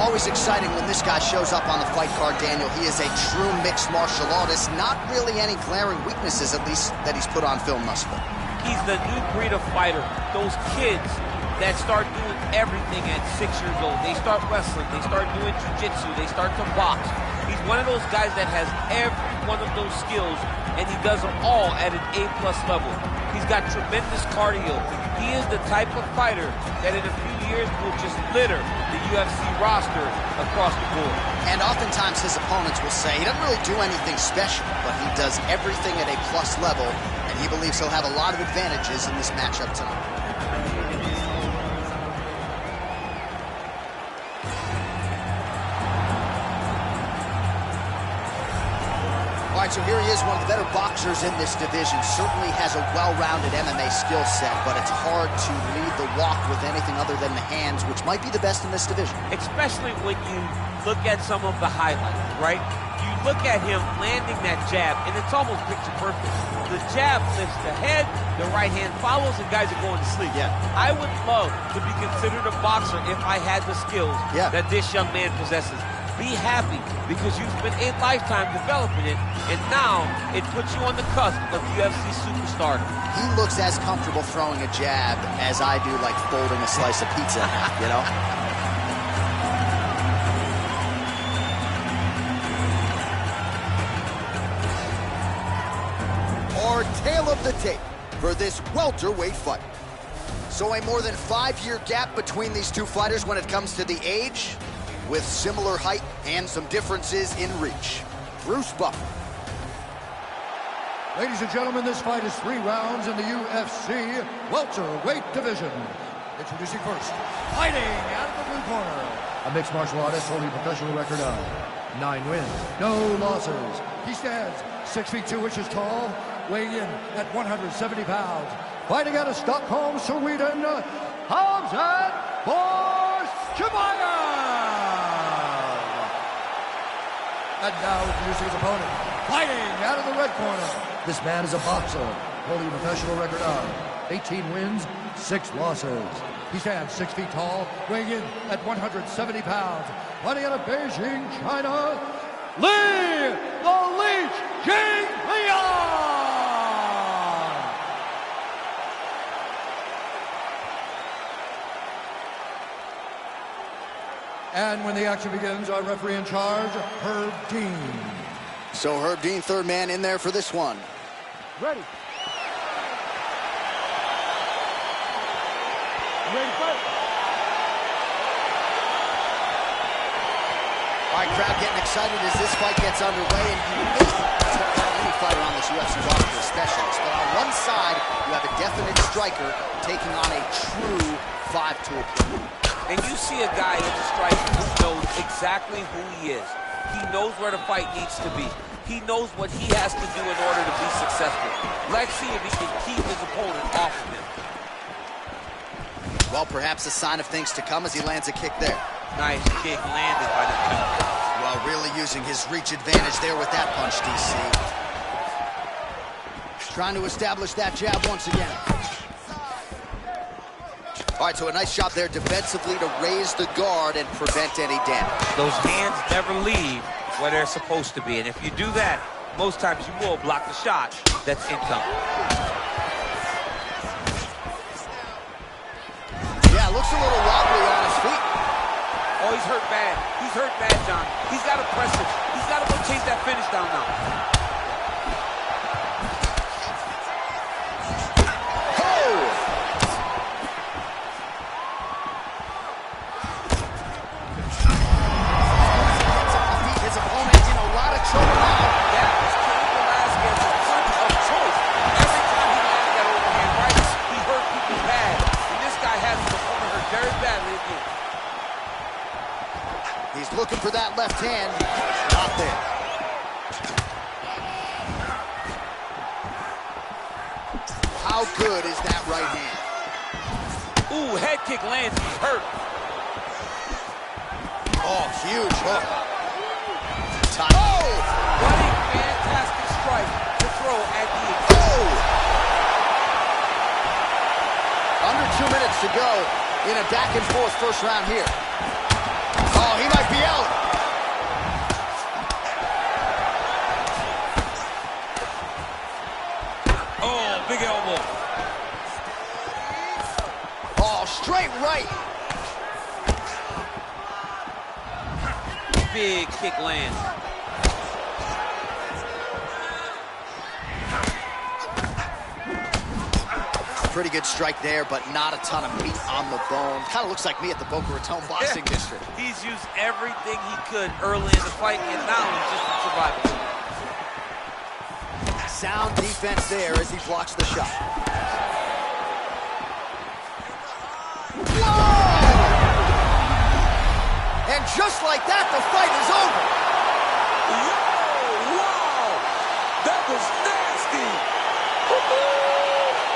Always exciting when this guy shows up on the fight card, Daniel. He is a true mixed martial artist. Not really any glaring weaknesses, at least, that he's put on film thus far. He's the new breed of fighter. Those kids that start doing everything at 6 years old. They start wrestling, they start doing jiu-jitsu, they start to box. He's one of those guys that has every one of those skills, and he does them all at an A+ level. He's got tremendous cardio. He is the type of fighter that in a few years will just litter the UFC roster across the board. And oftentimes his opponents will say he doesn't really do anything special, but he does everything at A+ level, and he believes he'll have a lot of advantages in this matchup tonight. All right, so here he is, one of the better boxers in this division. Certainly has a well-rounded MMA skill set, but it's hard to lead the walk with anything other than the hands, which might be the best in this division. Especially when you look at some of the highlights, right? You look at him landing that jab, and it's almost picture perfect. The jab lifts the head, the right hand follows, and guys are going to sleep. Yeah. I would love to be considered a boxer if I had the skills that this young man possesses. Be happy, because you spent a lifetime developing it, and now it puts you on the cusp of UFC superstar. He looks as comfortable throwing a jab as I do, like folding a slice of pizza, you know? Our tale of the tape for this welterweight fight. So a more than 5-year gap between these two fighters when it comes to the age, with similar height and some differences in reach. Bruce Buffer. Ladies and gentlemen, this fight is 3 rounds in the UFC welterweight division. Introducing first, fighting out of the blue corner, a mixed martial artist holding a professional record of 9 wins, no losses. He stands 6 feet 2 inches tall, weighing in at 170 pounds. Fighting out of Stockholm, Sweden, Khamzat Chimaev. And now introducing his opponent, fighting out of the red corner. This man is a boxer, holding a professional record of 18 wins, 6 losses. He stands 6 feet tall, weighing in at 170 pounds. Fighting out of Beijing, China, Lee the Leech Jinglian. And when the action begins, our referee in charge, Herb Dean. So Herb Dean, third man in there for this one. Ready. Ready to fight. All right, crowd getting excited as this fight gets underway, and you hate to call any fighter on this UFC roster a specialist, but on one side, you have a definite striker taking on a true 5-tool player. And you see a guy in the striker who knows exactly who he is. He knows where the fight needs to be. He knows what he has to do in order to be successful. Let's see if he can keep his opponent off of him. Well, perhaps a sign of things to come as he lands a kick there. Nice kick landed by the two. Well, really using his reach advantage there with that punch, DC. Trying to establish that jab once again. All right, so a nice job there defensively to raise the guard and prevent any damage. Those hands never leave where they're supposed to be, and if you do that, most times you will block the shot that's incoming. Yeah, looks a little wobbly on his feet. Oh, he's hurt bad. He's hurt bad, John. He's got to press it. He's got to go chase that finish down now. He's looking for that left hand. Not there. How good is that right hand? Ooh, head kick lands. He's hurt. Oh, huge hook. Oh! What a fantastic strike to throw at the end. Oh! Under 2 minutes to go in a back-and-forth first round here. Oh, he might right. Big kick lands. Pretty good strike there, but not a ton of meat on the bone. Kind of looks like me at the Boca Raton Boxing District. He's used everything he could early in the fight, and now he's just surviving. Sound defense there as he blocks the shot. Whoa! And just like that, the fight is over. Whoa! Wow! That was nasty!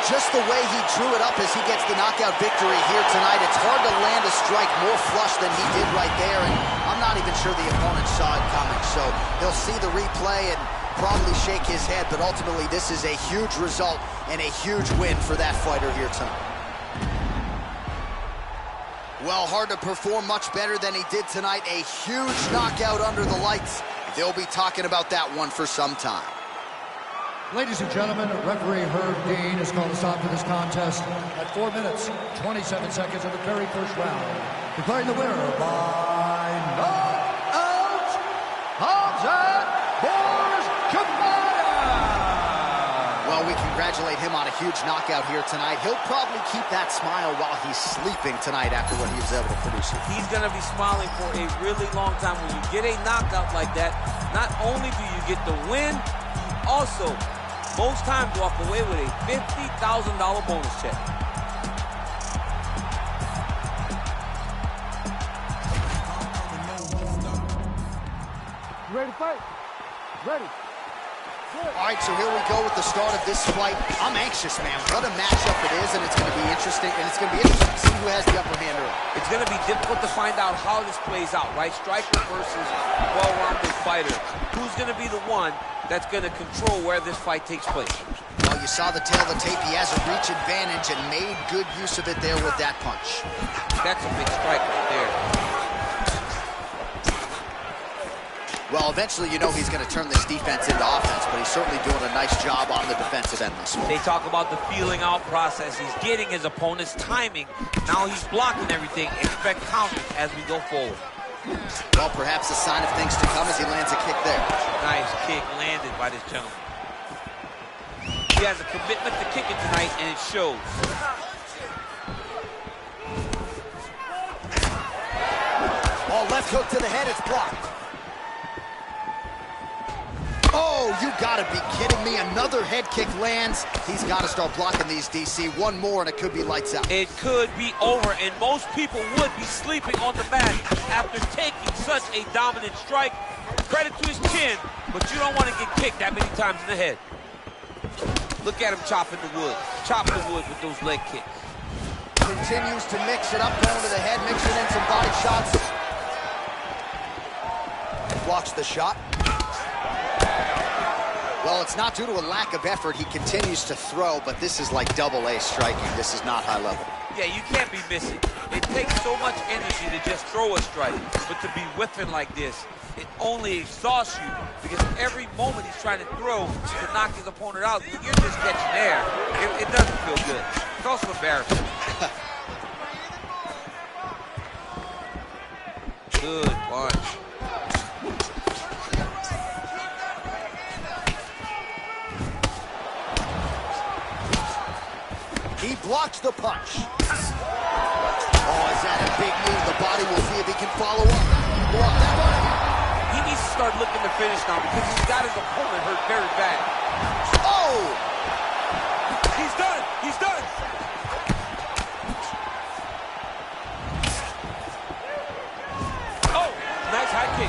Just the way he drew it up as he gets the knockout victory here tonight, it's hard to land a strike more flush than he did right there, and I'm not even sure the opponent saw it coming, so he'll see the replay and probably shake his head, but ultimately this is a huge result and a huge win for that fighter here tonight. Well, hard to perform much better than he did tonight. A huge knockout under the lights. They'll be talking about that one for some time. Ladies and gentlemen, referee Herb Dean has called a stop to this contest at 4 minutes, 27 seconds of the very first round, declaring the winner by knockout, Khamzat Chimaev. Well, we congratulate him on a huge knockout here tonight. He'll probably keep that smile while he's sleeping tonight after what he was able to produce. He's going to be smiling for a really long time. When you get a knockout like that, not only do you get the win, you also most times walk away with a $50,000 bonus check. You ready to fight? Ready. All right, so here we go with the start of this fight. I'm anxious, man. What a matchup it is, and it's going to be interesting. And it's going to be interesting to see who has the upper hand early. It's going to be difficult to find out how this plays out, right? Striker versus well-rounded fighter. Who's going to be the one that's going to control where this fight takes place? Well, you saw the tail of the tape. He has a reach advantage and made good use of it there with that punch. That's a big strike right there. Well, eventually you know he's going to turn this defense into offense, but he's certainly doing a nice job on the defensive end this one. They talk about the feeling out process. He's getting his opponent's timing. Now he's blocking everything. Expect counters as we go forward. Well, perhaps a sign of things to come as he lands a kick there. Nice kick landed by this gentleman. He has a commitment to kicking tonight, and it shows. Ball left hook to the head, it's blocked. Oh, you gotta be kidding me. Another head kick lands. He's gotta start blocking these, DC. One more and it could be lights out. It could be over, and most people would be sleeping on the mat after taking such a dominant strike. Credit to his chin, but you don't want to get kicked that many times in the head. Look at him chopping the wood. Chopping the wood with those leg kicks. Continues to mix it up, going to the head, mixing in some body shots. Blocks the shot. Well, it's not due to a lack of effort. He continues to throw, but this is like double-A striking. This is not high level. Yeah, you can't be missing. It takes so much energy to just throw a strike, but to be whiffing like this, it only exhausts you because every moment he's trying to throw to knock his opponent out, you're just catching air. It doesn't feel good. It's also embarrassing. Good punch. He blocks the punch. Oh, is that a big move? The body will see if he can follow up. Block that one. He needs to start looking to finish now because he's got his opponent hurt very bad. Oh! He's done! He's done! Oh! Nice high kick.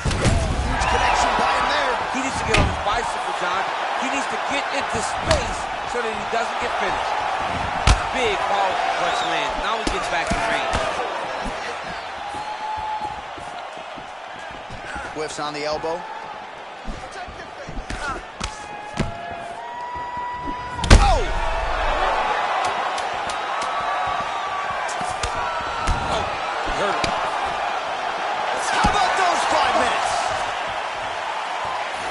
Huge connection by him there. He needs to get on his bicycle, John. He needs to get into space so that he doesn't get finished. Big powerful punch land. Now he gets back in range. Whiffs on the elbow. Oh! Oh, he hurt him. How about those 5 minutes?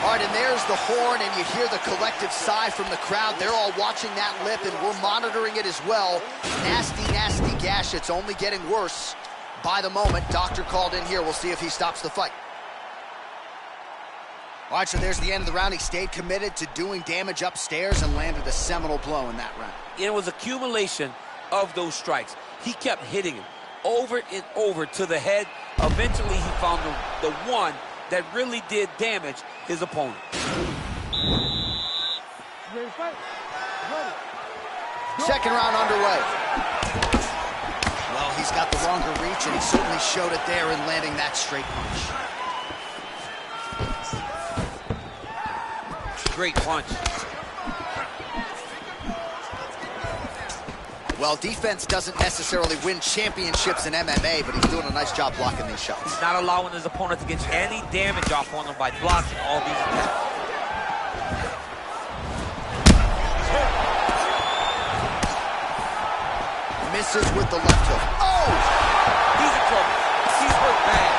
All right, and there's the horn, and you hear the collective sigh from the crowd. They're all watching that lip, and we're monitoring it as well. Nasty, nasty gash. It's only getting worse by the moment. Doctor called in here. We'll see if he stops the fight. All right, so there's the end of the round. He stayed committed to doing damage upstairs and landed a seminal blow in that round. It was accumulation of those strikes. He kept hitting him over and over to the head. Eventually, he found the one that really did damage his opponent. Ready, fight. Ready. Second round underway. Well, he's got the longer reach, and he certainly showed it there in landing that straight punch. Great punch. Well, defense doesn't necessarily win championships in MMA, but he's doing a nice job blocking these shots. He's not allowing his opponent to get any damage off on him by blocking all these attacks. Misses with the left hook. Oh! He's in trouble. He's hurt bad.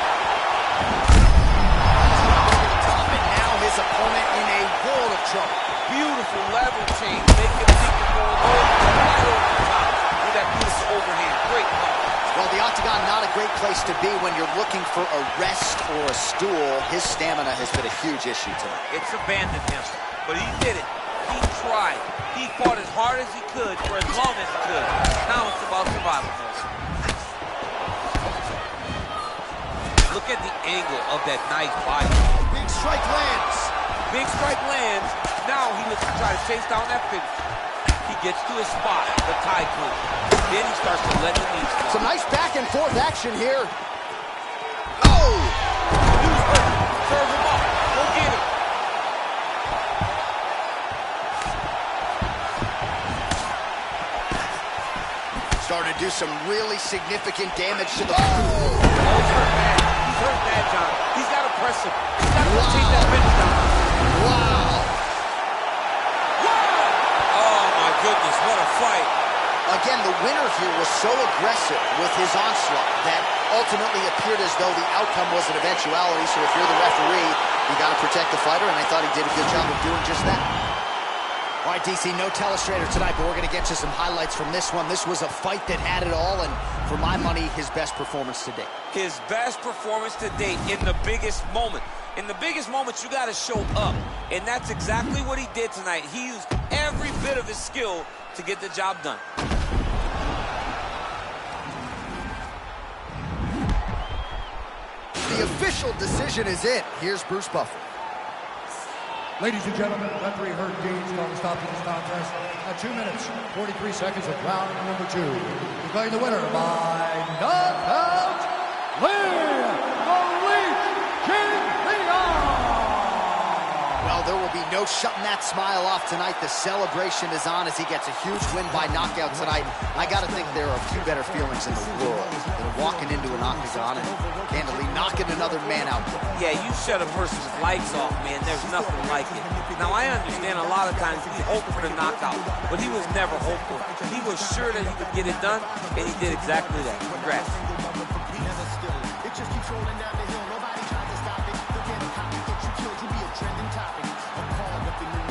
Top, and now his opponent in a world of trouble. Beautiful level change. Make him think of going right over the top with that beautiful overhand. Great punch. Well, the octagon, not a great place to be when you're looking for a rest or a stool. His stamina has been a huge issue tonight. It's abandoned him, but he did it. He tried. He fought as hard as he could for as long as he could. Now it's about survival. Look at the angle of that nice body. Big strike lands. Big strike lands. Now he looks to try to chase down that finish. He gets to his spot, the tie clue. Then he starts to let the knees fly. Some nice back and forth action here. Oh! Dude's hurt. Serve him up. Go get him. Starting to do some really significant damage to the... Oh, he's hurt bad. He's hurt bad, John. He's got to press him. He's got to chase that finish down. Wow! Oh, my goodness. What a fight. Again, the winner here was so aggressive with his onslaught that ultimately appeared as though the outcome was an eventuality. So if you're the referee, you got to protect the fighter, and I thought he did a good job of doing just that. All right, DC, no telestrator tonight, but we're going to get you some highlights from this one. This was a fight that had it all, and for my money, his best performance to date. His best performance to date in the biggest moment. In the biggest moments, you got to show up, and that's exactly what he did tonight. He used every bit of his skill to get the job done. The official decision is in. Here's Bruce Buffer. Ladies and gentlemen, referee Herb Dean's going to stop this contest at 2 minutes, 43 seconds of round number 2. Declaring the winner by knockout, Jinglian! Well, there will be no shutting that smile off tonight. The celebration is on as he gets a huge win by knockout tonight. I got to think there are a few better feelings in the world than walking into an octagon and candidly knocking another man out. Yeah, you shut a person's lights off, man. There's nothing like it. Now, I understand a lot of times he hoped for the knockout, but he was never hopeful. He was sure that he could get it done, and he did exactly that. Congrats.